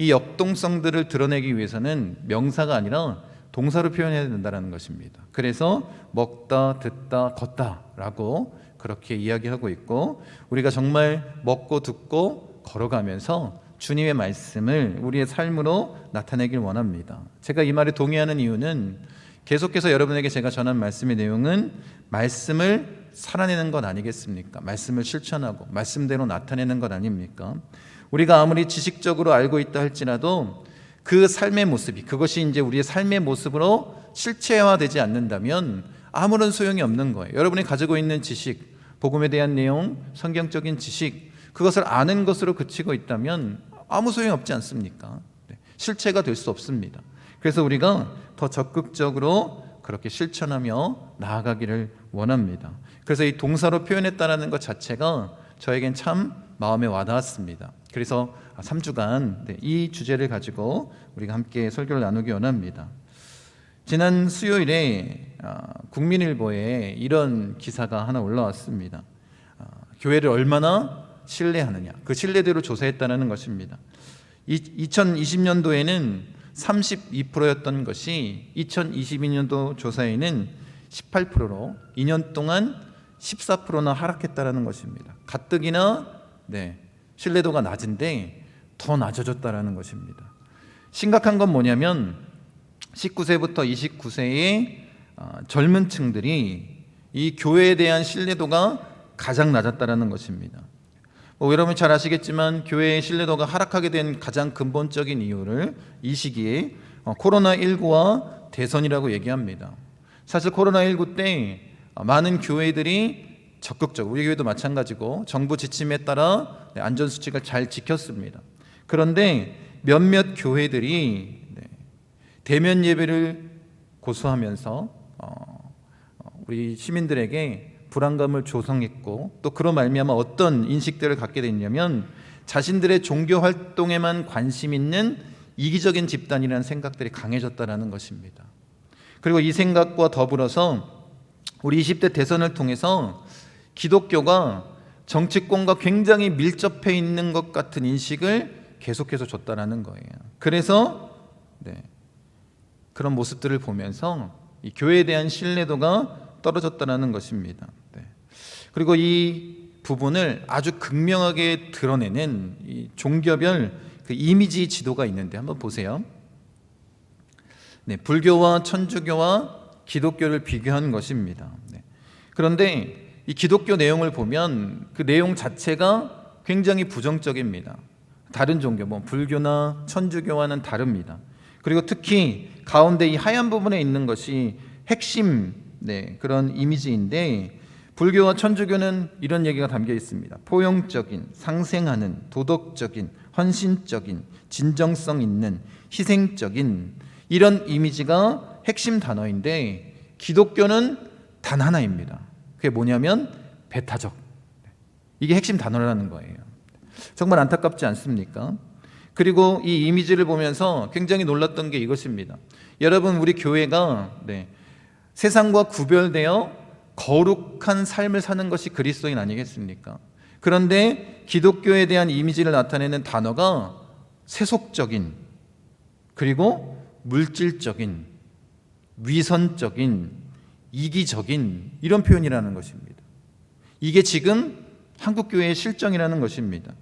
이 역동성들을 드러내기 위해서는 명사가 아니라 동사로 표현해야 된다는 것입니다. 그래서 먹다, 듣다, 걷다라고 그렇게 이야기하고 있고, 우리가 정말 먹고 듣고 걸어가면서 주님의 말씀을 우리의 삶으로 나타내길 원합니다. 제가 이 말에 동의하는 이유는 계속해서 여러분에게 제가 전한 말씀의 내용은 말씀을 살아내는 것 아니겠습니까? 말씀을 실천하고 말씀대로 나타내는 것 아닙니까? 우리가 아무리 지식적으로 알고 있다 할지라도 그 삶의 모습이, 그것이 이제 우리의 삶의 모습으로 실체화되지 않는다면 아무런 소용이 없는 거예요. 여러분이 가지고 있는 지식, 복음에 대한 내용, 성경적인 지식, 그것을 아는 것으로 그치고 있다면 아무 소용이 없지 않습니까? 실체가 될 수 없습니다. 그래서 우리가 더 적극적으로 그렇게 실천하며 나아가기를 원합니다. 그래서 이 동사로 표현했다는 것 자체가 저에겐 참 마음에 와닿았습니다. 그래서 3주간 이 주제를 가지고 우리가 함께 설교를 나누기 원합니다. 지난 수요일에 국민일보에 이런 기사가 하나 올라왔습니다. 교회를 얼마나 신뢰하느냐, 그 신뢰대로 조사했다는 것입니다. 2020년도에는 32%였던 것이 2022년도 조사에는 18%로 2년 동안 14%나 하락했다는 것입니다. 가뜩이나 신뢰도가 낮은데 더 낮아졌다는 것입니다. 심각한 건 뭐냐면 19세부터 29세의 젊은 층들이 이 교회에 대한 신뢰도가 가장 낮았다는 것입니다. 여러분 잘 아시겠지만 교회의 신뢰도가 하락하게 된 가장 근본적인 이유를 이 시기에 코로나19와 대선이라고 얘기합니다. 사실 코로나19 때 많은 교회들이 적극적으로, 우리 교회도 마찬가지고 정부 지침에 따라 안전수칙을 잘 지켰습니다. 그런데 몇몇 교회들이 대면 예배를 고수하면서 우리 시민들에게 불안감을 조성했고, 또 그로 말미암아 어떤 인식들을 갖게 됐냐면 자신들의 종교 활동에만 관심 있는 이기적인 집단이라는 생각들이 강해졌다는 것입니다. 그리고 이 생각과 더불어서 우리 20대 대선을 통해서 기독교가 정치권과 굉장히 밀접해 있는 것 같은 인식을 계속해서 줬다는 거예요. 그래서 그런 모습들을 보면서 이 교회에 대한 신뢰도가 떨어졌다는 것입니다. 그리고 이 부분을 아주 극명하게 드러내는 이 종교별 그 이미지 지도가 있는데 한번 보세요. 불교와 천주교와 기독교를 비교한 것입니다. 그런데 이 기독교 내용을 보면 그 내용 자체가 굉장히 부정적입니다. 다른 종교, 불교나 천주교와는 다릅니다. 그리고 특히 가운데 이 하얀 부분에 있는 것이 핵심 그런 이미지인데, 불교와 천주교는 이런 얘기가 담겨 있습니다. 포용적인, 상생하는, 도덕적인, 헌신적인, 진정성 있는, 희생적인, 이런 이미지가 핵심 단어인데 기독교는 단 하나입니다. 그게 뭐냐면 배타적. 이게 핵심 단어라는 거예요. 정말 안타깝지 않습니까? 그리고 이 이미지를 보면서 굉장히 놀랐던 게 이것입니다. 여러분, 우리 교회가 세상과 구별되어 거룩한 삶을 사는 것이 그리스도인 아니겠습니까? 그런데 기독교에 대한 이미지를 나타내는 단어가 세속적인, 그리고 물질적인, 위선적인, 이기적인, 이런 표현이라는 것입니다. 이게 지금 한국교회의 실정이라는 것입니다.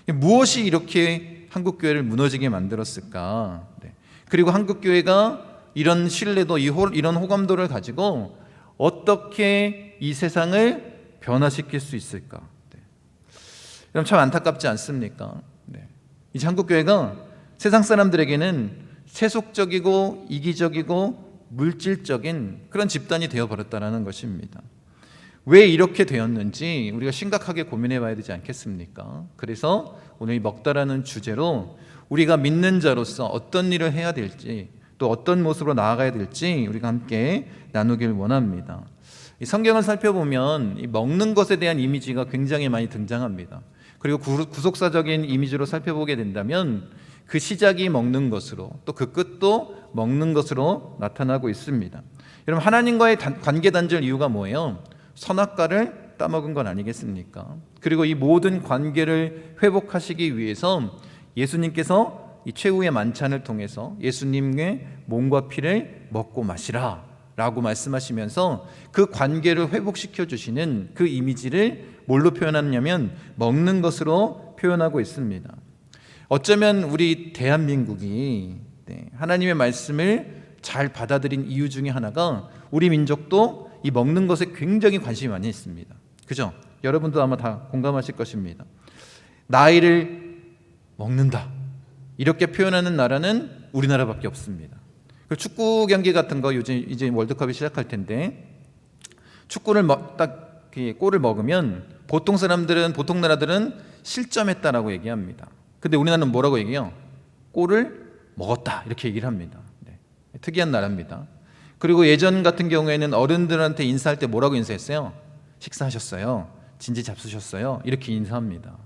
무엇이 이렇게 한국교회를 무너지게 만들었을까? 그리고 한국교회가 이런 신뢰도, 이런 호감도를 가지고 어떻게 이 세상을 변화시킬 수 있을까? 여러분, 참 안타깝지 않습니까? 이제 한국교회가 세상 사람들에게는 세속적이고 이기적이고 물질적인 그런 집단이 되어버렸다는 것입니다. 왜 이렇게 되었는지 우리가 심각하게 고민해 봐야 되지 않겠습니까? 그래서 오늘 이 먹다라는 주제로 우리가 믿는 자로서 어떤 일을 해야 될지, 또 어떤 모습으로 나아가야 될지 우리가 함께 나누길 원합니다. 이 성경을 살펴보면 이 먹는 것에 대한 이미지가 굉장히 많이 등장합니다. 그리고 구속사적인 이미지로 살펴보게 된다면 그 시작이 먹는 것으로, 또 그 끝도 먹는 것으로 나타나고 있습니다. 여러분, 하나님과의 관계 단절 이유가 뭐예요? 선악과를 따먹은 건 아니겠습니까? 그리고 이 모든 관계를 회복하시기 위해서 예수님께서 이 최후의 만찬을 통해서 예수님의 몸과 피를 먹고 마시라 라고 말씀하시면서 그 관계를 회복시켜 주시는 그 이미지를 뭘로 표현하냐면 먹는 것으로 표현하고 있습니다. 어쩌면 우리 대한민국이 하나님의 말씀을 잘 받아들인 이유 중에 하나가 우리 민족도 이 먹는 것에 굉장히 관심이 많이 있습니다. 그죠? 여러분도 아마 다 공감하실 것입니다. 나이를 먹는다 이렇게 표현하는 나라는 우리나라밖에 없습니다. 축구 경기 같은 거 요즘 이제 월드컵이 시작할 텐데 축구를 딱 골을 먹으면 보통 사람들은 보통 나라들은 실점했다라고 얘기합니다. 근데 우리나라는 뭐라고 얘기해요? 골을 먹었다 이렇게 얘기를 합니다. 특이한 나라입니다. 그리고 예전 같은 경우에는 어른들한테 인사할 때 뭐라고 인사했어요? 식사하셨어요? 진지 잡수셨어요? 이렇게 인사합니다.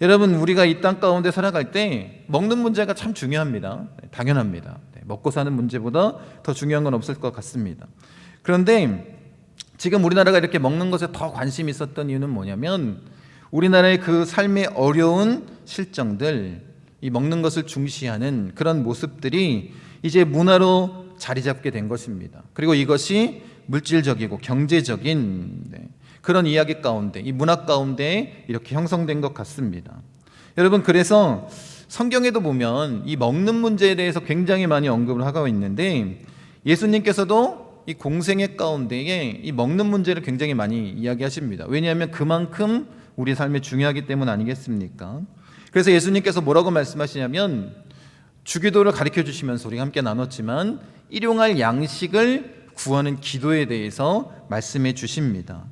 여러분 우리가 이 땅 가운데 살아갈 때 먹는 문제가 참 중요합니다. 당연합니다. 먹고 사는 문제보다 더 중요한 건 없을 것 같습니다. 그런데 지금 우리나라가 이렇게 먹는 것에 더 관심이 있었던 이유는 뭐냐면 우리나라의 그 삶의 어려운 실정들, 이 먹는 것을 중시하는 그런 모습들이 이제 문화로 자리 잡게 된 것입니다. 그리고 이것이 물질적이고 경제적인 그런 이야기 가운데, 이 문화 가운데 이렇게 형성된 것 같습니다. 여러분 그래서 성경에도 보면 이 먹는 문제에 대해서 굉장히 많이 언급을 하고 있는데 예수님께서도 이 공생애 가운데에 이 먹는 문제를 굉장히 많이 이야기하십니다. 왜냐하면 그만큼 우리 삶에 중요하기 때문 아니겠습니까? 그래서 예수님께서 뭐라고 말씀하시냐면 주기도를 가르쳐 주시면서 우리가 함께 나눴지만 일용할 양식을 구하는 기도에 대해서 말씀해 주십니다.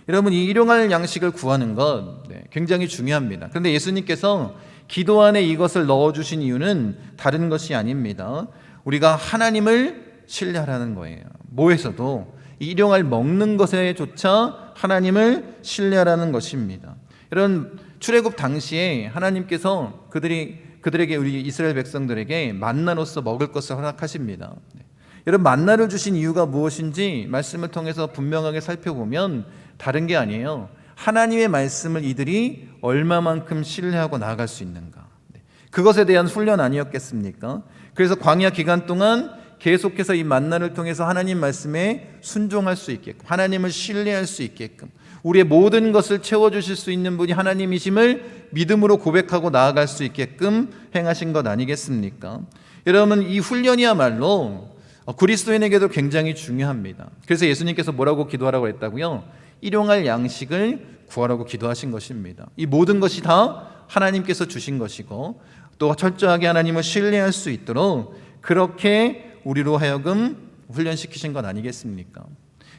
여러분 이 일용할 양식을 구하는 것 굉장히 중요합니다. 그런데 예수님께서 기도 안에 이것을 넣어주신 이유는 다른 것이 아닙니다. 우리가 하나님을 신뢰하라는 거예요. 뭐에서도 이 일용할 먹는 것에조차 하나님을 신뢰하라는 것입니다. 이런 출애굽 당시에 하나님께서 그들에게 우리 이스라엘 백성들에게 만나로서 먹을 것을 허락하십니다. 여러분 만나를 주신 이유가 무엇인지 말씀을 통해서 분명하게 살펴보면 다른 게 아니에요. 하나님의 말씀을 이들이 얼마만큼 신뢰하고 나아갈 수 있는가, 그것에 대한 훈련 아니었겠습니까? 그래서 광야 기간 동안 계속해서 이 만나를 통해서 하나님 말씀에 순종할 수 있게끔, 하나님을 신뢰할 수 있게끔, 우리의 모든 것을 채워주실 수 있는 분이 하나님이심을 믿음으로 고백하고 나아갈 수 있게끔 행하신 것 아니겠습니까? 여러분 이 훈련이야말로 그리스도인에게도 굉장히 중요합니다. 그래서 예수님께서 뭐라고 기도하라고 했다고요? 일용할 양식을 구하라고 기도하신 것입니다. 이 모든 것이 다 하나님께서 주신 것이고 또 철저하게 하나님을 신뢰할 수 있도록 그렇게 우리로 하여금 훈련시키신 것 아니겠습니까?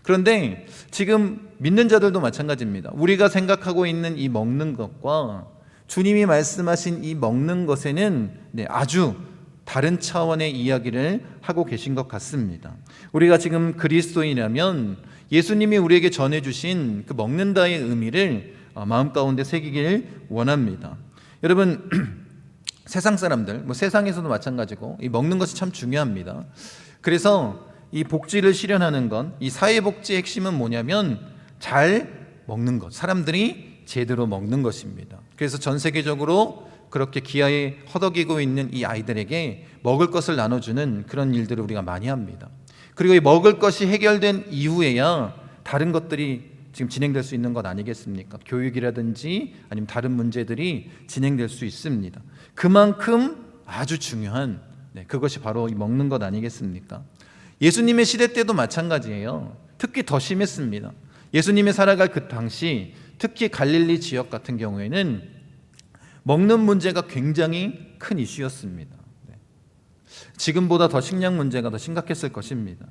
그런데 지금 믿는 자들도 마찬가지입니다. 우리가 생각하고 있는 이 먹는 것과 주님이 말씀하신 이 먹는 것에는 아주 다른 차원의 이야기를 하고 계신 것 같습니다. 우리가 지금 그리스도인이라면 예수님이 우리에게 전해주신 그 먹는다의 의미를 마음 가운데 새기길 원합니다. 여러분 세상 사람들, 세상에서도 마찬가지고 이 먹는 것이 참 중요합니다. 그래서 이 복지를 실현하는 건, 이 사회복지의 핵심은 뭐냐면 잘 먹는 것, 사람들이 제대로 먹는 것입니다. 그래서 전 세계적으로 그렇게 기아에 허덕이고 있는 이 아이들에게 먹을 것을 나눠주는 그런 일들을 우리가 많이 합니다. 그리고 이 먹을 것이 해결된 이후에야 다른 것들이 지금 진행될 수 있는 것 아니겠습니까? 교육이라든지 아니면 다른 문제들이 진행될 수 있습니다. 그만큼 아주 중요한 그것이 바로 이 먹는 것 아니겠습니까? 예수님의 시대 때도 마찬가지예요. 특히 더 심했습니다. 예수님이 살아갈 그 당시 특히 갈릴리 지역 같은 경우에는 먹는 문제가 굉장히 큰 이슈였습니다. 지금보다 더 식량 문제가 더 심각했을 것입니다.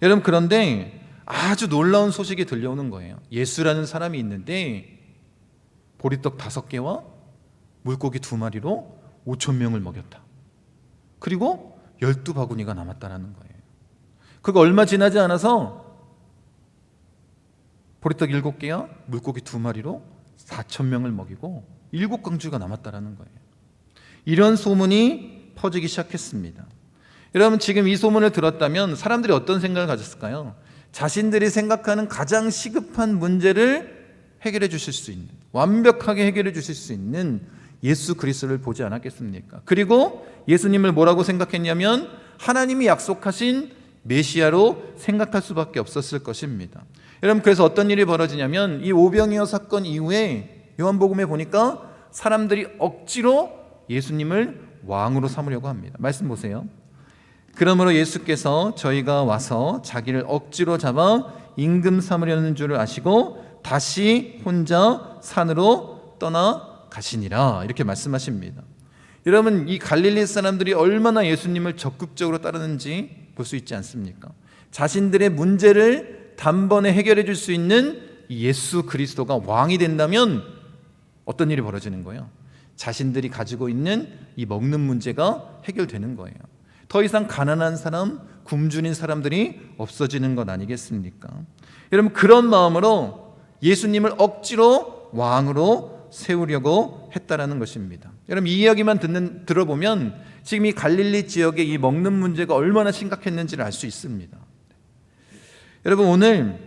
여러분 그런데 아주 놀라운 소식이 들려오는 거예요. 예수라는 사람이 있는데 보리떡 5개와 물고기 2마리로 5,000명을 먹였다. 그리고 12바구니가 남았다는 거예요. 그거 얼마 지나지 않아서 보리떡 7개와 물고기 2마리로 4,000명을 먹이고 7광주가 남았다는 거예요. 이런 소문이 퍼지기 시작했습니다. 여러분 지금 이 소문을 들었다면 사람들이 어떤 생각을 가졌을까요? 자신들이 생각하는 가장 시급한 문제를 해결해 주실 수 있는, 완벽하게 해결해 주실 수 있는 예수 그리스도를 보지 않았겠습니까? 그리고 예수님을 뭐라고 생각했냐면 하나님이 약속하신 메시아로 생각할 수밖에 없었을 것입니다. 여러분, 그래서 어떤 일이 벌어지냐면 이 오병이어 사건 이후에 요한복음에 보니까 사람들이 억지로 예수님을 왕으로 삼으려고 합니다. 말씀 보세요. 그러므로 예수께서 저희가 와서 자기를 억지로 잡아 임금 삼으려는 줄을 아시고 다시 혼자 산으로 떠나 가시니라, 이렇게 말씀하십니다. 여러분, 이 갈릴리 사람들이 얼마나 예수님을 적극적으로 따르는지 볼 수 있지 않습니까? 자신들의 문제를 단번에 해결해 줄 수 있는 예수 그리스도가 왕이 된다면 어떤 일이 벌어지는 거예요? 자신들이 가지고 있는 이 먹는 문제가 해결되는 거예요. 더 이상 가난한 사람, 굶주린 사람들이 없어지는 것 아니겠습니까? 여러분, 그런 마음으로 예수님을 억지로 왕으로 세우려고 했다라는 것입니다. 여러분, 이 이야기만 들어보면 지금 이 갈릴리 지역의 이 먹는 문제가 얼마나 심각했는지를 알 수 있습니다. 여러분, 오늘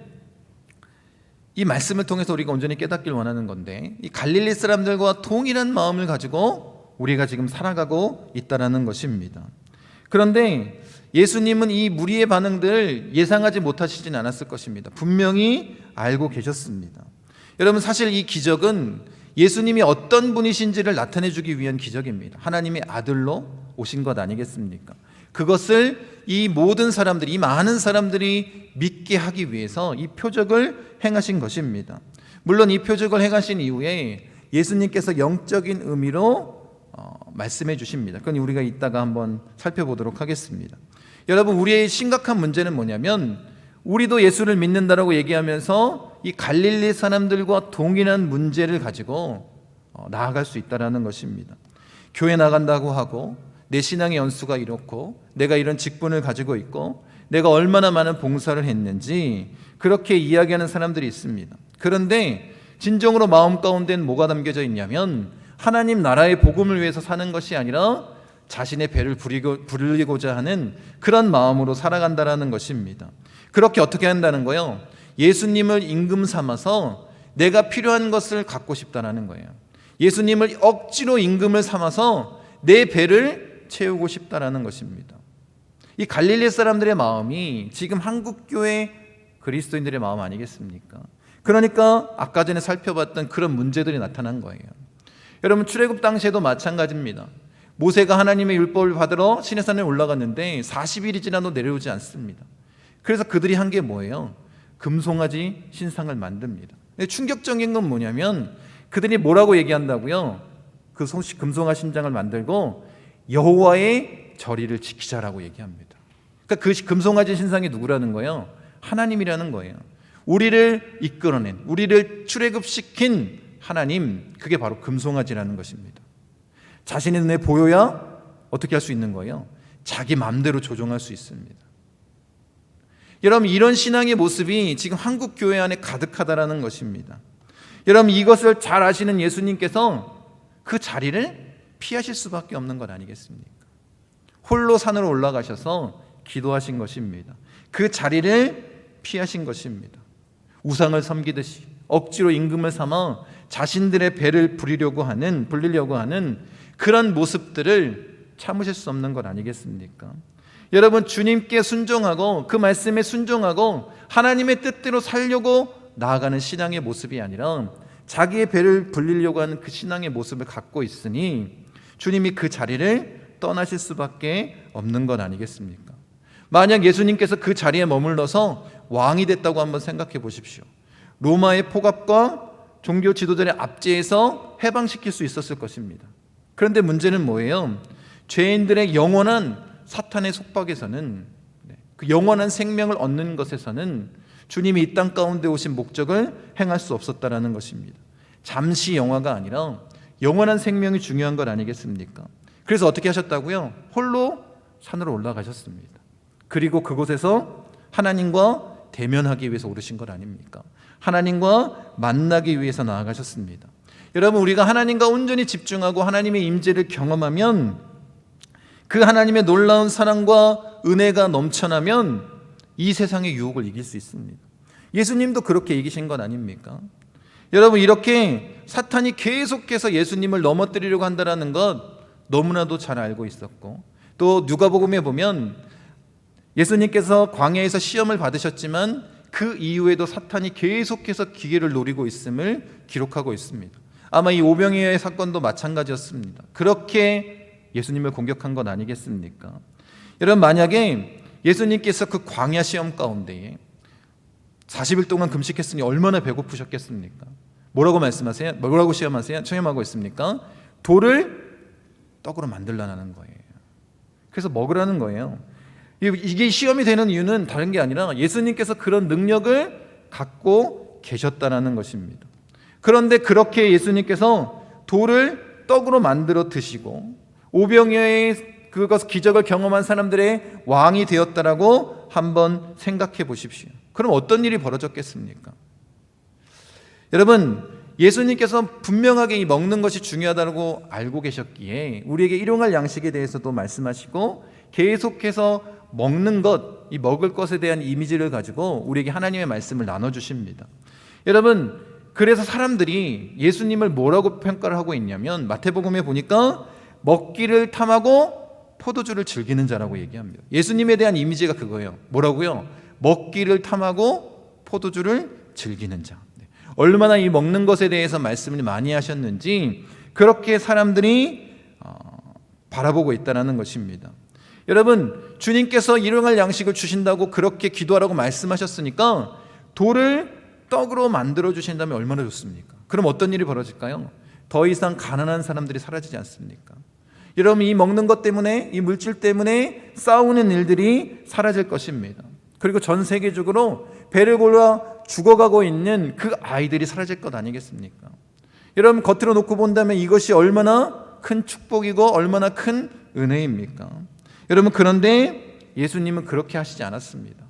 이 말씀을 통해서 우리가 온전히 깨닫길 원하는 건데, 이 갈릴리 사람들과 동일한 마음을 가지고 우리가 지금 살아가고 있다라는 것입니다. 그런데 예수님은 이 무리의 반응들을 예상하지 못하시진 않았을 것입니다. 분명히 알고 계셨습니다. 여러분, 사실 이 기적은 예수님이 어떤 분이신지를 나타내주기 위한 기적입니다. 하나님의 아들로 오신 것 아니겠습니까? 그것을 이 모든 사람들이, 이 많은 사람들이 믿게 하기 위해서 이 표적을 행하신 것입니다. 물론 이 표적을 행하신 이후에 예수님께서 영적인 의미로 말씀해 주십니다. 그건 우리가 이따가 한번 살펴보도록 하겠습니다. 여러분, 우리의 심각한 문제는 뭐냐면 우리도 예수를 믿는다라고 얘기하면서 이 갈릴리 사람들과 동일한 문제를 가지고 나아갈 수 있다는 것입니다. 교회 나간다고 하고 내 신앙의 연수가 이렇고 내가 이런 직분을 가지고 있고 내가 얼마나 많은 봉사를 했는지 그렇게 이야기하는 사람들이 있습니다. 그런데 진정으로 마음 가운데는 뭐가 담겨져 있냐면 하나님 나라의 복음을 위해서 사는 것이 아니라 자신의 배를 부르고자 하는 그런 마음으로 살아간다라는 것입니다. 그렇게 어떻게 한다는 거예요? 예수님을 임금 삼아서 내가 필요한 것을 갖고 싶다라는 거예요. 예수님을 억지로 임금을 삼아서 내 배를 채우고 싶다라는 것입니다. 이 갈릴리 사람들의 마음이 지금 한국교회 그리스도인들의 마음 아니겠습니까? 그러니까 아까 전에 살펴봤던 그런 문제들이 나타난 거예요. 여러분, 출애굽 당시에도 마찬가지입니다. 모세가 하나님의 율법을 받으러 시내산에 올라갔는데 40일이 지나도 내려오지 않습니다. 그래서 그들이 한 게 뭐예요? 금송아지 신상을 만듭니다. 근데 충격적인 건 뭐냐면 그들이 뭐라고 얘기한다고요? 그 금송아지 신상을 만들고 여호와의 절의를 지키자라고 얘기합니다. 그러니까 그 금송아지 신상이 누구라는 거예요? 하나님이라는 거예요. 우리를 이끌어낸, 우리를 출애굽시킨 하나님, 그게 바로 금송아지라는 것입니다. 자신의 눈에 보여야 어떻게 할 수 있는 거예요? 자기 마음대로 조종할 수 있습니다. 여러분, 이런 신앙의 모습이 지금 한국 교회 안에 가득하다라는 것입니다. 여러분, 이것을 잘 아시는 예수님께서 그 자리를 피하실 수밖에 없는 것 아니겠습니까? 홀로 산으로 올라가셔서 기도하신 것입니다. 그 자리를 피하신 것입니다. 우상을 섬기듯이 억지로 임금을 삼아 자신들의 배를 불리려고 하는 그런 모습들을 참으실 수 없는 것 아니겠습니까? 여러분, 주님께 순종하고 그 말씀에 순종하고 하나님의 뜻대로 살려고 나아가는 신앙의 모습이 아니라 자기의 배를 불리려고 하는 그 신앙의 모습을 갖고 있으니 주님이 그 자리를 떠나실 수밖에 없는 것 아니겠습니까? 만약 예수님께서 그 자리에 머물러서 왕이 됐다고 한번 생각해 보십시오. 로마의 포갑과 종교 지도자의 압제에서 해방시킬 수 있었을 것입니다. 그런데 문제는 뭐예요? 죄인들의 영원한 사탄의 속박에서는, 그 영원한 생명을 얻는 것에서는 주님이 이 땅 가운데 오신 목적을 행할 수 없었다라는 것입니다. 잠시 영화가 아니라 영원한 생명이 중요한 것 아니겠습니까? 그래서 어떻게 하셨다고요? 홀로 산으로 올라가셨습니다. 그리고 그곳에서 하나님과 대면하기 위해서 오르신 것 아닙니까? 하나님과 만나기 위해서 나아가셨습니다. 여러분, 우리가 하나님과 온전히 집중하고 하나님의 임재를 경험하면, 그 하나님의 놀라운 사랑과 은혜가 넘쳐나면 이 세상의 유혹을 이길 수 있습니다. 예수님도 그렇게 이기신 것 아닙니까? 여러분, 이렇게 사탄이 계속해서 예수님을 넘어뜨리려고 한다는 것 너무나도 잘 알고 있었고, 또 누가복음에 보면 예수님께서 광야에서 시험을 받으셨지만 그 이후에도 사탄이 계속해서 기회를 노리고 있음을 기록하고 있습니다. 아마 이 오병이어의 사건도 마찬가지였습니다. 그렇게 예수님을 공격한 것 아니겠습니까? 여러분, 만약에 예수님께서 그 광야 시험 가운데에 40일 동안 금식했으니 얼마나 배고프셨겠습니까? 뭐라고 말씀하세요? 뭐라고 체험하고 있습니까? 돌을 떡으로 만들라는 거예요. 그래서 먹으라는 거예요. 이게 시험이 되는 이유는 다른 게 아니라 예수님께서 그런 능력을 갖고 계셨다는 것입니다. 그런데 그렇게 예수님께서 돌을 떡으로 만들어 드시고 오병이어의 그것 기적을 경험한 사람들의 왕이 되었다라고 한번 생각해 보십시오. 그럼 어떤 일이 벌어졌겠습니까? 여러분, 예수님께서 분명하게 이 먹는 것이 중요하다고 알고 계셨기에 우리에게 일용할 양식에 대해서도 말씀하시고 계속해서 먹는 것, 이 먹을 것에 대한 이미지를 가지고 우리에게 하나님의 말씀을 나눠주십니다. 여러분, 그래서 사람들이 예수님을 뭐라고 평가를 하고 있냐면 마태복음에 보니까 먹기를 탐하고 포도주를 즐기는 자라고 얘기합니다. 예수님에 대한 이미지가 그거예요. 뭐라고요? 먹기를 탐하고 포도주를 즐기는 자. 얼마나 이 먹는 것에 대해서 말씀을 많이 하셨는지 그렇게 사람들이 바라보고 있다는 것입니다. 여러분, 주님께서 일용할 양식을 주신다고 그렇게 기도하라고 말씀하셨으니까 돌을 떡으로 만들어 주신다면 얼마나 좋습니까? 그럼 어떤 일이 벌어질까요? 더 이상 가난한 사람들이 사라지지 않습니까? 여러분, 이 먹는 것 때문에, 이 물질 때문에 싸우는 일들이 사라질 것입니다. 그리고 전 세계적으로 배를 골라 죽어가고 있는 그 아이들이 사라질 것 아니겠습니까? 여러분, 겉으로 놓고 본다면 이것이 얼마나 큰 축복이고 얼마나 큰 은혜입니까? 여러분, 그런데 예수님은 그렇게 하시지 않았습니다.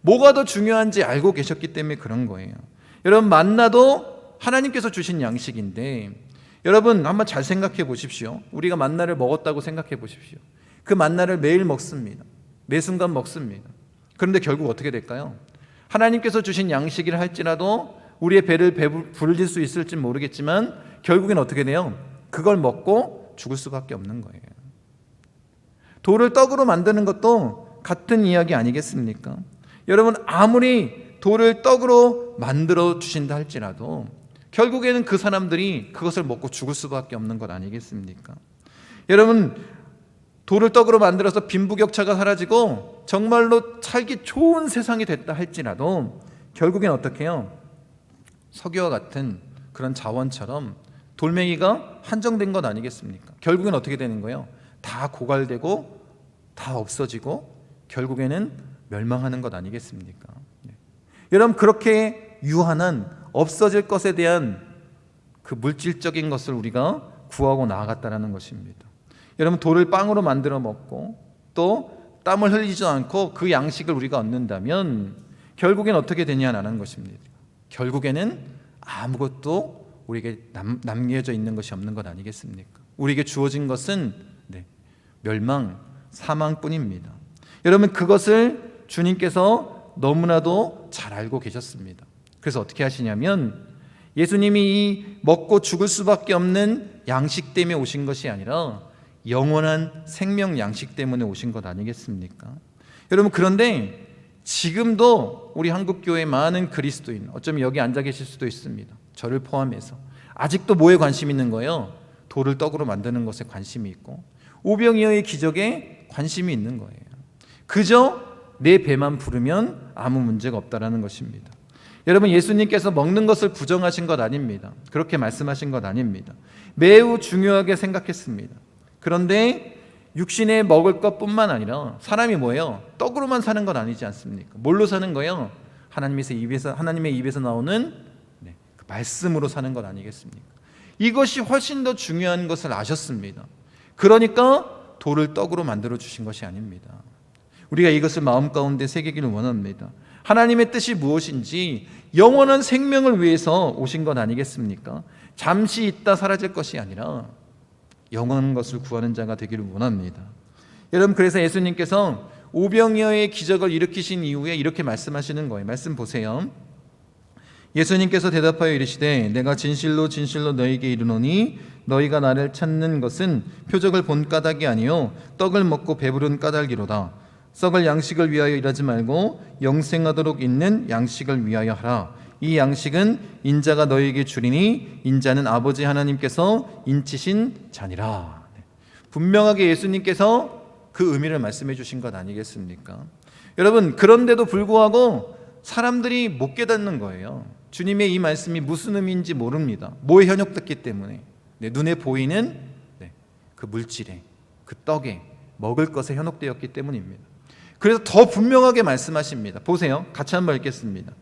뭐가 더 중요한지 알고 계셨기 때문에 그런 거예요. 여러분, 만나도 하나님께서 주신 양식인데 여러분 한번 잘 생각해 보십시오. 우리가 만나를 먹었다고 생각해 보십시오. 그 만나를 매일 먹습니다. 매 순간 먹습니다. 그런데 결국 어떻게 될까요? 하나님께서 주신 양식이라 할지라도 우리의 배를 부르질 수 있을지 모르겠지만 결국엔 어떻게 돼요? 그걸 먹고 죽을 수밖에 없는 거예요. 돌을 떡으로 만드는 것도 같은 이야기 아니겠습니까? 여러분, 아무리 돌을 떡으로 만들어 주신다 할지라도 결국에는 그 사람들이 그것을 먹고 죽을 수밖에 없는 것 아니겠습니까? 여러분, 돌을 떡으로 만들어서 빈부격차가 사라지고 정말로 살기 좋은 세상이 됐다 할지라도 결국엔 어떻게 해요? 석유와 같은 그런 자원처럼 돌멩이가 한정된 것 아니겠습니까? 결국엔 어떻게 되는 거예요? 다 고갈되고 다 없어지고 결국에는 멸망하는 것 아니겠습니까? 여러분, 그렇게 유한한 없어질 것에 대한 그 물질적인 것을 우리가 구하고 나아갔다는 것입니다. 여러분, 돌을 빵으로 만들어 먹고 또 땀을 흘리지 않고 그 양식을 우리가 얻는다면 결국엔 어떻게 되냐는 것입니다. 결국에는 아무것도 우리에게 남겨져 있는 것이 없는 것 아니겠습니까? 우리에게 주어진 것은 멸망, 사망뿐입니다. 여러분, 그것을 주님께서 너무나도 잘 알고 계셨습니다. 그래서 어떻게 하시냐면 예수님이 이 먹고 죽을 수밖에 없는 양식 때문에 오신 것이 아니라 영원한 생명 양식 때문에 오신 것 아니겠습니까? 여러분, 그런데 지금도 우리 한국교회 많은 그리스도인, 어쩌면 여기 앉아 계실 수도 있습니다. 저를 포함해서 아직도 뭐에 관심 있는 거예요? 돌을 떡으로 만드는 것에 관심이 있고 오병이어의 기적에 관심이 있는 거예요. 그저 내 배만 부르면 아무 문제가 없다라는 것입니다. 여러분, 예수님께서 먹는 것을 부정하신 것 아닙니다. 그렇게 말씀하신 것 아닙니다. 매우 중요하게 생각했습니다. 그런데 육신에 먹을 것뿐만 아니라 사람이 뭐예요? 떡으로만 사는 건 아니지 않습니까? 뭘로 사는 거예요? 하나님의 입에서 나오는 그 말씀으로 사는 것 아니겠습니까? 이것이 훨씬 더 중요한 것을 아셨습니다. 그러니까 돌을 떡으로 만들어 주신 것이 아닙니다. 우리가 이것을 마음 가운데 새기기를 원합니다. 하나님의 뜻이 무엇인지 영원한 생명을 위해서 오신 것 아니겠습니까? 잠시 있다 사라질 것이 아니라 영원한 것을 구하는 자가 되기를 원합니다. 여러분, 그래서 예수님께서 오병이어의 기적을 일으키신 이후에 이렇게 말씀하시는 거예요. 말씀 보세요. 예수님께서 대답하여 이르시되 내가 진실로 진실로 너희에게 이르노니 너희가 나를 찾는 것은 표적을 본 까닭이 아니요 떡을 먹고 배부른 까닭이로다. 썩을 양식을 위하여 일하지 말고 영생하도록 있는 양식을 위하여 하라. 이 양식은 인자가 너희에게 주리니 인자는 아버지 하나님께서 인치신 자니라. 분명하게 예수님께서 그 의미를 말씀해 주신 것 아니겠습니까? 여러분, 그런데도 불구하고 사람들이 못 깨닫는 거예요. 주님의 이 말씀이 무슨 의미인지 모릅니다. 뭐에 현혹됐기 때문에. 눈에 보이는 그 물질에, 그 떡에, 먹을 것에 현혹되었기 때문입니다. 그래서 더 분명하게 말씀하십니다. 보세요. 같이 한번 읽겠습니다.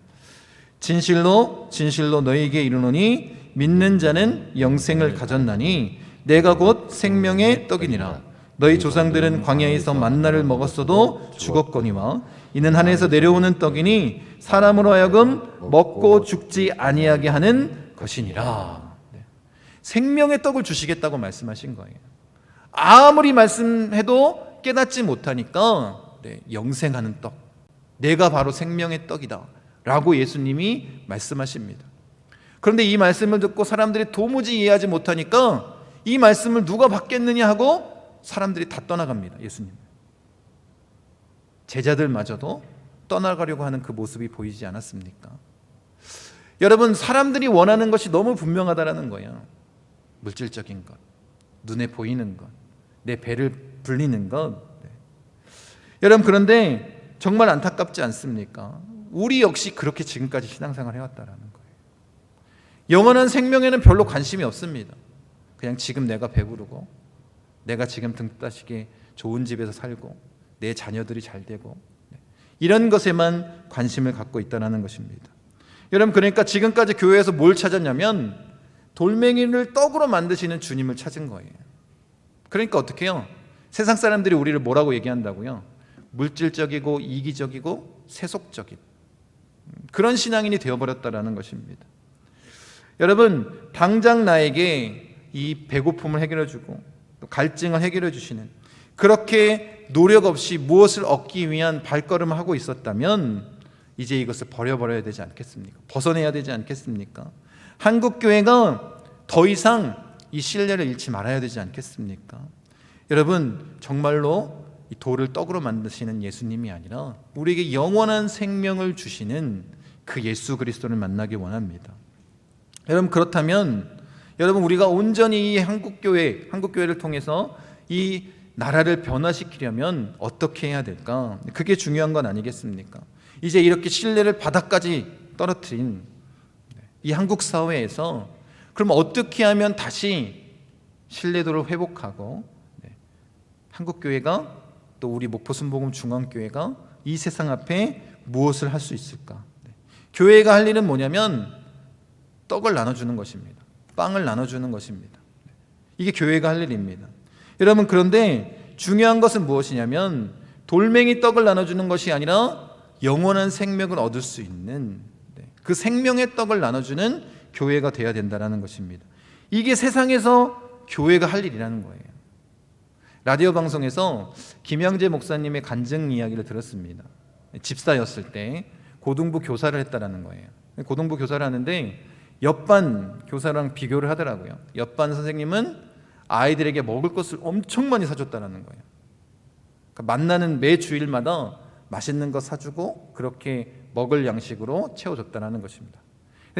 진실로 진실로 너희에게 이르노니 믿는 자는 영생을 가졌나니 내가 곧 생명의 떡이니라. 너희 조상들은 광야에서 만나를 먹었어도 죽었거니와 이는 하늘에서 내려오는 떡이니 사람으로 하여금 먹고 죽지 아니하게 하는 것이니라. 생명의 떡을 주시겠다고 말씀하신 거예요. 아무리 말씀해도 깨닫지 못하니까 영생하는 떡, 내가 바로 생명의 떡이다 라고 예수님이 말씀하십니다. 그런데 이 말씀을 듣고 사람들이 도무지 이해하지 못하니까 이 말씀을 누가 받겠느냐 하고 사람들이 다 떠나갑니다. 예수님 제자들마저도 떠나가려고 하는 그 모습이 보이지 않았습니까? 여러분, 사람들이 원하는 것이 너무 분명하다라는 거예요. 물질적인 것, 눈에 보이는 것, 내 배를 불리는 것. 여러분, 그런데 정말 안타깝지 않습니까? 우리 역시 그렇게 지금까지 신앙생활을 해왔다라는 거예요. 영원한 생명에는 별로 관심이 없습니다. 그냥 지금 내가 배부르고 내가 지금 등 따시게 좋은 집에서 살고 내 자녀들이 잘 되고 이런 것에만 관심을 갖고 있다는 것입니다. 여러분, 그러니까 지금까지 교회에서 뭘 찾았냐면 돌멩이를 떡으로 만드시는 주님을 찾은 거예요. 그러니까 어떻게 해요? 세상 사람들이 우리를 뭐라고 얘기한다고요? 물질적이고 이기적이고 세속적인 그런 신앙인이 되어버렸다는 것입니다. 여러분, 당장 나에게 이 배고픔을 해결해주고 또 갈증을 해결해주시는, 그렇게 노력 없이 무엇을 얻기 위한 발걸음을 하고 있었다면 이제 이것을 버려버려야 되지 않겠습니까? 벗어내야 되지 않겠습니까? 한국교회가 더 이상 이 신뢰를 잃지 말아야 되지 않겠습니까? 여러분, 정말로 이 돌을 떡으로 만드시는 예수님이 아니라 우리에게 영원한 생명을 주시는 그 예수 그리스도를 만나기 원합니다. 여러분, 그렇다면 여러분, 우리가 온전히 이 한국교회를 통해서 이 나라를 변화시키려면 어떻게 해야 될까? 그게 중요한 건 아니겠습니까? 이제 이렇게 신뢰를 바닥까지 떨어뜨린 이 한국 사회에서 그럼 어떻게 하면 다시 신뢰도를 회복하고 한국교회가 또 우리 목포순복음 중앙교회가 이 세상 앞에 무엇을 할 수 있을까? 교회가 할 일은 뭐냐면 떡을 나눠주는 것입니다. 빵을 나눠주는 것입니다. 이게 교회가 할 일입니다. 여러분, 그런데 중요한 것은 무엇이냐면 돌멩이 떡을 나눠주는 것이 아니라 영원한 생명을 얻을 수 있는 그 생명의 떡을 나눠주는 교회가 되어야 된다는 것입니다. 이게 세상에서 교회가 할 일이라는 거예요. 라디오 방송에서 김영재 목사님의 간증 이야기를 들었습니다. 집사였을 때 고등부 교사를 했다라는 거예요. 고등부 교사를 하는데 옆반 교사랑 비교를 하더라고요. 옆반 선생님은 아이들에게 먹을 것을 엄청 많이 사줬다는 거예요. 그러니까 만나는 매 주일마다 맛있는 거 사주고 그렇게 먹을 양식으로 채워줬다는 것입니다.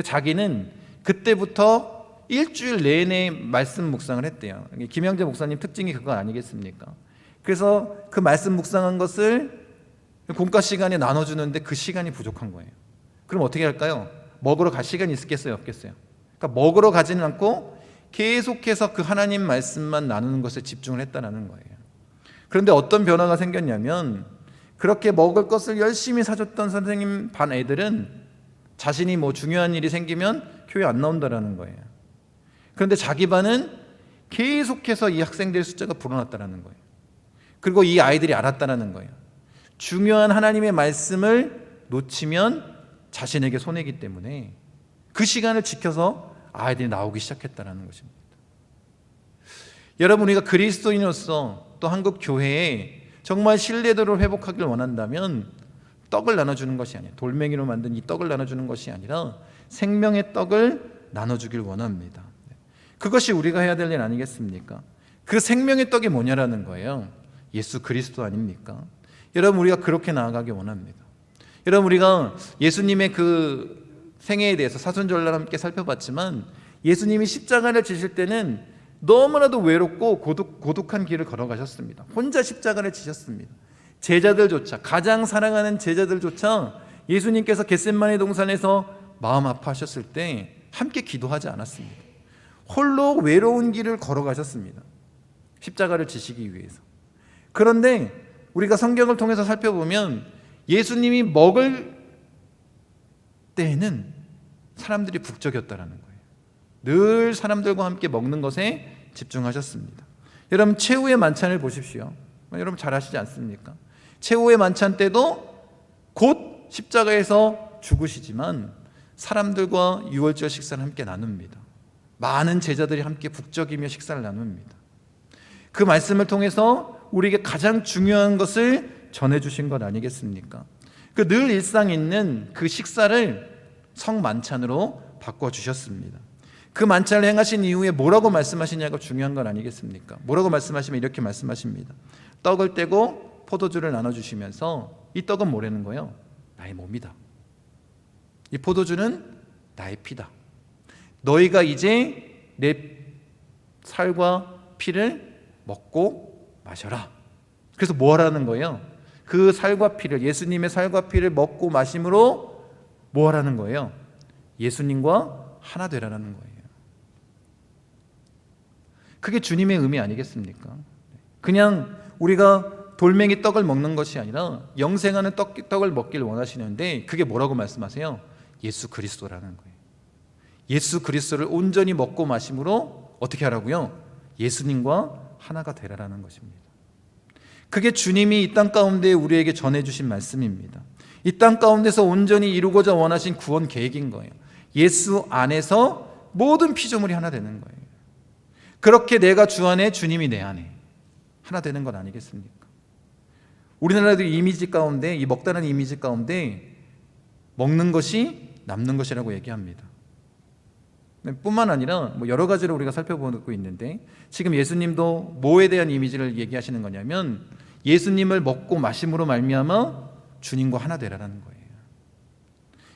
자기는 그때부터 일주일 내내 말씀 묵상을 했대요. 김영재 목사님 특징이 그거 아니겠습니까? 그래서 그 말씀 묵상한 것을 공과 시간에 나눠주는데 그 시간이 부족한 거예요. 그럼 어떻게 할까요? 먹으러 갈 시간이 있겠어요? 없겠어요? 그러니까 먹으러 가지는 않고 계속해서 그 하나님 말씀만 나누는 것에 집중을 했다는 거예요. 그런데 어떤 변화가 생겼냐면 그렇게 먹을 것을 열심히 사줬던 선생님 반 애들은 자신이 뭐 중요한 일이 생기면 교회 안 나온다라는 거예요. 그런데 자기 반은 계속해서 이 학생들의 숫자가 불어났다는 거예요. 그리고 이 아이들이 알았다는 거예요. 중요한 하나님의 말씀을 놓치면 자신에게 손해이기 때문에 그 시간을 지켜서 아이들이 나오기 시작했다는 것입니다. 여러분, 우리가 그리스도인으로서 또 한국 교회에 정말 신뢰도를 회복하길 원한다면 떡을 나눠주는 것이 아니에요. 돌멩이로 만든 이 떡을 나눠주는 것이 아니라 생명의 떡을 나눠주길 원합니다. 그것이 우리가 해야 될 일 아니겠습니까? 그 생명의 떡이 뭐냐라는 거예요. 예수 그리스도 아닙니까? 여러분, 우리가 그렇게 나아가기 원합니다. 여러분, 우리가 예수님의 그 생애에 대해서 사순절날 함께 살펴봤지만 예수님이 십자가를 지실 때는 너무나도 외롭고 고독한 길을 걸어가셨습니다. 혼자 십자가를 지셨습니다. 제자들조차, 가장 사랑하는 제자들조차 예수님께서 겟셋마네 동산에서 마음 아파하셨을 때 함께 기도하지 않았습니다. 홀로 외로운 길을 걸어가셨습니다. 십자가를 지시기 위해서. 그런데 우리가 성경을 통해서 살펴보면 예수님이 먹을 때에는 사람들이 북적였다라는 거예요. 늘 사람들과 함께 먹는 것에 집중하셨습니다. 여러분, 최후의 만찬을 보십시오. 여러분 잘 아시지 않습니까? 최후의 만찬 때도 곧 십자가에서 죽으시지만 사람들과 유월절 식사를 함께 나눕니다. 많은 제자들이 함께 북적이며 식사를 나눕니다. 그 말씀을 통해서 우리에게 가장 중요한 것을 전해주신 것 아니겠습니까? 그 늘 일상 있는 그 식사를 성만찬으로 바꿔주셨습니다. 그 만찬을 행하신 이후에 뭐라고 말씀하시냐가 중요한 건 아니겠습니까? 뭐라고 말씀하시면 이렇게 말씀하십니다. 떡을 떼고 포도주를 나눠주시면서 이 떡은 뭐라는 거예요? 나의 몸이다. 이 포도주는 나의 피다. 너희가 이제 내 살과 피를 먹고 마셔라. 그래서 뭐 하라는 거예요? 그 살과 피를, 예수님의 살과 피를 먹고 마심으로 뭐 하라는 거예요? 예수님과 하나 되라는 거예요. 그게 주님의 의미 아니겠습니까? 그냥 우리가 돌멩이 떡을 먹는 것이 아니라 영생하는 떡을 먹길 원하시는데 그게 뭐라고 말씀하세요? 예수 그리스도라는 거예요. 예수 그리스도를 온전히 먹고 마심으로 어떻게 하라고요? 예수님과 하나가 되라는 것입니다. 그게 주님이 이 땅 가운데 우리에게 전해주신 말씀입니다. 이 땅 가운데서 온전히 이루고자 원하신 구원 계획인 거예요. 예수 안에서 모든 피조물이 하나 되는 거예요. 그렇게 내가 주 안에, 주님이 내 안에 하나 되는 건 아니겠습니까? 우리나라도 이미지 가운데, 이 먹다는 이미지 가운데 먹는 것이 남는 것이라고 얘기합니다. 뿐만 아니라 여러 가지로 우리가 살펴보고 있는데 지금 예수님도 뭐에 대한 이미지를 얘기하시는 거냐면 예수님을 먹고 마심으로 말미암아 주님과 하나 되라는 거예요.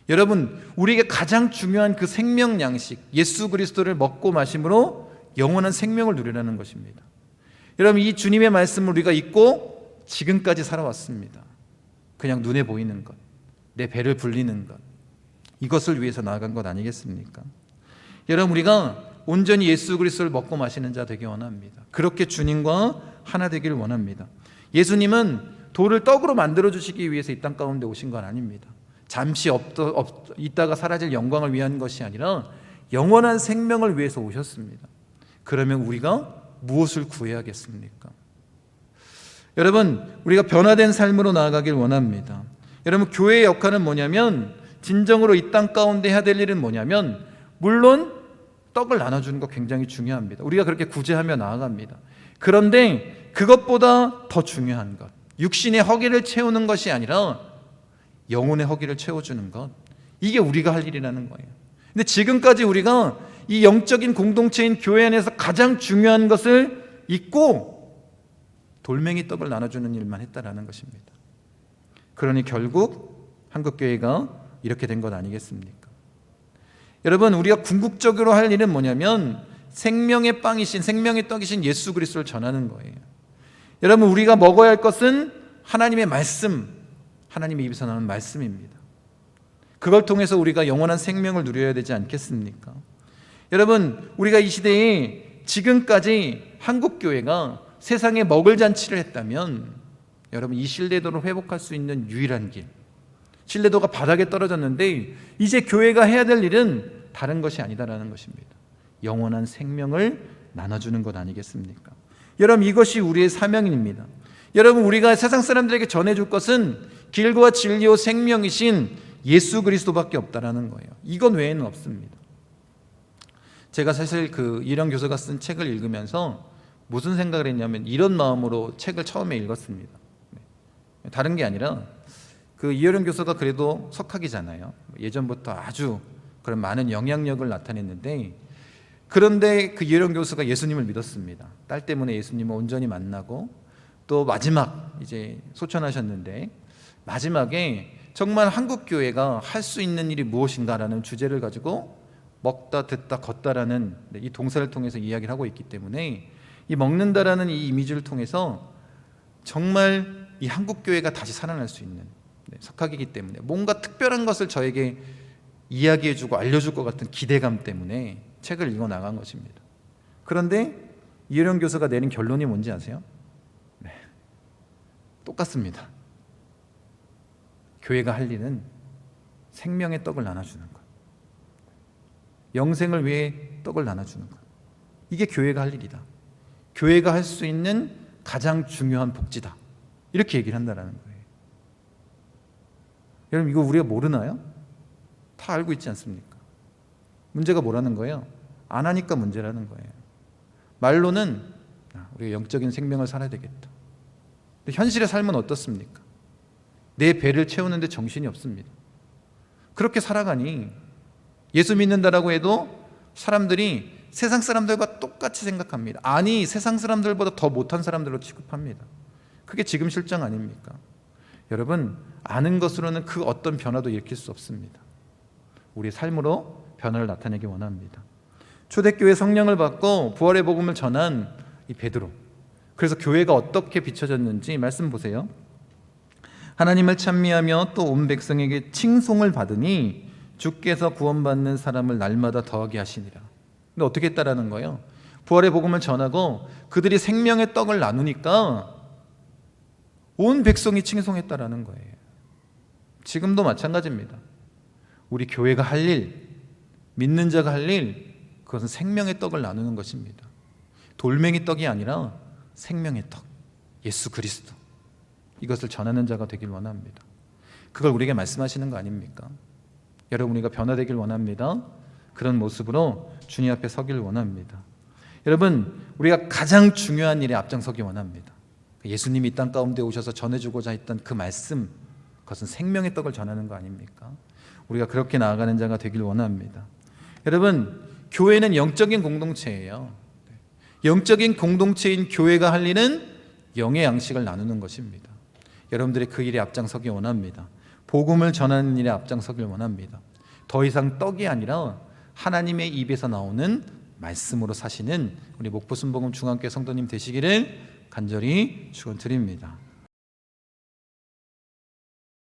여러분, 우리에게 가장 중요한 그 생명 양식 예수 그리스도를 먹고 마심으로 영원한 생명을 누리라는 것입니다. 여러분, 이 주님의 말씀을 우리가 잊고 지금까지 살아왔습니다. 그냥 눈에 보이는 것, 내 배를 불리는 것, 이것을 위해서 나아간 것 아니겠습니까? 여러분, 우리가 온전히 예수 그리스도를 먹고 마시는 자 되기 원합니다. 그렇게 주님과 하나 되기를 원합니다. 예수님은 돌을 떡으로 만들어 주시기 위해서 이 땅 가운데 오신 건 아닙니다. 잠시 있다가 사라질 영광을 위한 것이 아니라 영원한 생명을 위해서 오셨습니다. 그러면 우리가 무엇을 구해야겠습니까? 여러분, 우리가 변화된 삶으로 나아가길 원합니다. 여러분, 교회의 역할은 뭐냐면 진정으로 이 땅 가운데 해야 될 일은 뭐냐면 물론 떡을 나눠주는 거 굉장히 중요합니다. 우리가 그렇게 구제하며 나아갑니다. 그런데 그것보다 더 중요한 것, 육신의 허기를 채우는 것이 아니라 영혼의 허기를 채워주는 것, 이게 우리가 할 일이라는 거예요. 근데 지금까지 우리가 이 영적인 공동체인 교회 안에서 가장 중요한 것을 잊고 돌멩이 떡을 나눠주는 일만 했다라는 것입니다. 그러니 결국 한국교회가 이렇게 된 것 아니겠습니까? 여러분, 우리가 궁극적으로 할 일은 뭐냐면 생명의 빵이신, 생명의 떡이신 예수 그리스도를 전하는 거예요. 여러분, 우리가 먹어야 할 것은 하나님의 말씀, 하나님의 입에서 나오는 말씀입니다. 그걸 통해서 우리가 영원한 생명을 누려야 되지 않겠습니까? 여러분, 우리가 이 시대에 지금까지 한국교회가 세상에 먹을 잔치를 했다면 여러분, 이 신뢰도를 회복할 수 있는 유일한 길, 신뢰도가 바닥에 떨어졌는데 이제 교회가 해야 될 일은 다른 것이 아니다라는 것입니다. 영원한 생명을 나눠주는 것 아니겠습니까? 여러분, 이것이 우리의 사명입니다. 여러분, 우리가 세상 사람들에게 전해줄 것은 길과 진리와 생명이신 예수 그리스도밖에 없다라는 거예요. 이것 외에는 없습니다. 제가 사실 그 이령 교수가 쓴 책을 읽으면서 무슨 생각을 했냐면 이런 마음으로 책을 처음에 읽었습니다. 다른 게 아니라 그 이혜령 교수가 그래도 석학이잖아요. 예전부터 아주 그런 많은 영향력을 나타냈는데, 그런데 그 이혜령 교수가 예수님을 믿었습니다. 딸 때문에 예수님을 온전히 만나고 또 마지막 이제 소천하셨는데, 마지막에 정말 한국 교회가 할 수 있는 일이 무엇인가라는 주제를 가지고 먹다 듣다 걷다라는 이 동사를 통해서 이야기를 하고 있기 때문에, 이 먹는다라는 이 이미지를 통해서 정말 이 한국 교회가 다시 살아날 수 있는 석학이기 때문에, 뭔가 특별한 것을 저에게 이야기해주고 알려줄 것 같은 기대감 때문에 책을 읽어 나간 것입니다. 그런데 이혜령 교수가 내린 결론이 뭔지 아세요? 네, 똑같습니다. 교회가 할 일은 생명의 떡을 나눠주는 것, 영생을 위해 떡을 나눠주는 것, 이게 교회가 할 일이다. 교회가 할 수 있는 가장 중요한 복지다. 이렇게 얘기를 한다는 거예요. 여러분, 이거 우리가 모르나요? 다 알고 있지 않습니까? 문제가 뭐라는 거예요? 안 하니까 문제라는 거예요. 말로는 우리가 영적인 생명을 살아야 되겠다. 근데 현실의 삶은 어떻습니까? 내 배를 채우는데 정신이 없습니다. 그렇게 살아가니 예수 믿는다라고 해도 사람들이 세상 사람들과 똑같이 생각합니다. 아니, 세상 사람들보다 더 못한 사람들로 취급합니다. 그게 지금 실정 아닙니까? 여러분, 아는 것으로는 그 어떤 변화도 일으킬 수 없습니다. 우리의 삶으로 변화를 나타내기 원합니다. 초대교회 성령을 받고 부활의 복음을 전한 이 베드로, 그래서 교회가 어떻게 비춰졌는지 말씀 보세요. 하나님을 찬미하며 또 온 백성에게 칭송을 받으니 주께서 구원받는 사람을 날마다 더하게 하시니라. 근데 어떻게 했다라는 거예요? 부활의 복음을 전하고 그들이 생명의 떡을 나누니까 온 백성이 칭송했다라는 거예요. 지금도 마찬가지입니다. 우리 교회가 할 일, 믿는 자가 할 일, 그것은 생명의 떡을 나누는 것입니다. 돌멩이 떡이 아니라 생명의 떡, 예수 그리스도, 이것을 전하는 자가 되길 원합니다. 그걸 우리에게 말씀하시는 거 아닙니까? 여러분, 우리가 변화되길 원합니다. 그런 모습으로 주님 앞에 서길 원합니다. 여러분, 우리가 가장 중요한 일에 앞장서기 원합니다. 예수님이 이 땅 가운데 오셔서 전해주고자 했던 그 말씀, 그것은 생명의 떡을 전하는 거 아닙니까? 우리가 그렇게 나아가는 자가 되길 원합니다. 여러분, 교회는 영적인 공동체예요. 영적인 공동체인 교회가 할 일은 영의 양식을 나누는 것입니다. 여러분들이 그 일에 앞장서기 원합니다. 복음을 전하는 일에 앞장서길 원합니다. 더 이상 떡이 아니라 하나님의 입에서 나오는 말씀으로 사시는 우리 목포순복음 중앙교회 성도님 되시기를 간절히 축원드립니다.